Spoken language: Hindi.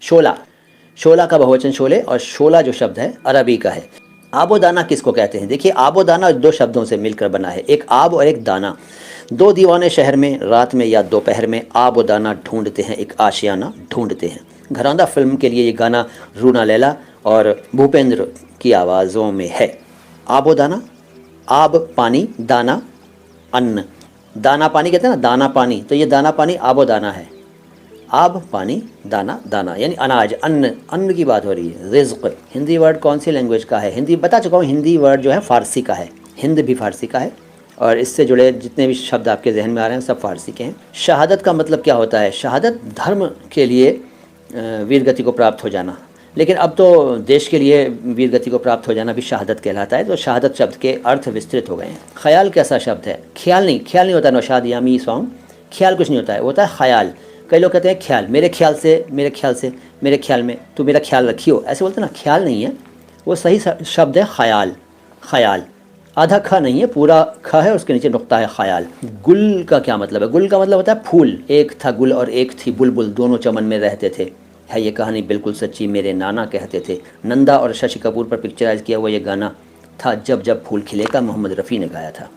शोला, शोला का बहुवचन शोले, और शोला जो शब्द है अरबी का है। आबोदाना किसको कहते हैं? देखिए, आबोदाना दो शब्दों से मिलकर बना है, एक आब और एक दाना। दो दीवाने शहर में रात में या दोपहर में आबोदाना ढूंढते हैं, एक आशियाना ढूंढते हैं। घरौंदा फिल्म के लिए ये गाना रूना लैला और भूपेंद्र की आवाज़ों में है। आबोदाना, आब पानी, दाना अन्न। दाना पानी कहते हैं ना, दाना पानी, तो ये दाना पानी आबोदाना है। आब पानी, दाना दाना, यानी अनाज, अन्न, अन्न की बात हो रही है। रिज़्क़ हिंदी वर्ड कौन सी लैंग्वेज का है? हिंदी बता चुका हूँ, हिंदी वर्ड जो है फ़ारसी का है, हिंद भी फ़ारसी का है, और इससे जुड़े जितने भी शब्द आपके जहन में आ रहे हैं सब फ़ारसी के हैं। शहादत का मतलब क्या होता है? शहादत धर्म के लिए वीर गति को प्राप्त हो जाना, लेकिन अब तो देश के लिए वीर गति को प्राप्त हो जाना भी शहादत कहलाता है, तो शहादत शब्द के अर्थ विस्तृत हो गए हैं। ख्याल कैसा शब्द है? ख्याल नहीं, ख्याल नहीं होता नौशाद यामी सॉन्ग, ख्याल कुछ नहीं होता है, वो होता है ख्याल। कई लोग कहते हैं ख्याल, मेरे ख्याल से, मेरे ख्याल से, मेरे ख्याल में, तू मेरा ख्याल रखियो, ऐसे बोलते हैं ना, ख्याल नहीं है, वो सही शब्द है ख्याल। ख्याल आधा ख नहीं है, पूरा ख है, उसके नीचे नुक्ता है, ख्याल। गुल का क्या मतलब है? गुल का मतलब होता है फूल। एक था गुल और एक थी बुलबुल, दोनों चमन में रहते थे। है ये कहानी बिल्कुल सच्ची, मेरे नाना कहते थे। नंदा और शशि कपूर पर पिक्चराइज किया हुआ ये गाना था जब जब फूल खिले का, मोहम्मद रफ़ी ने गाया था।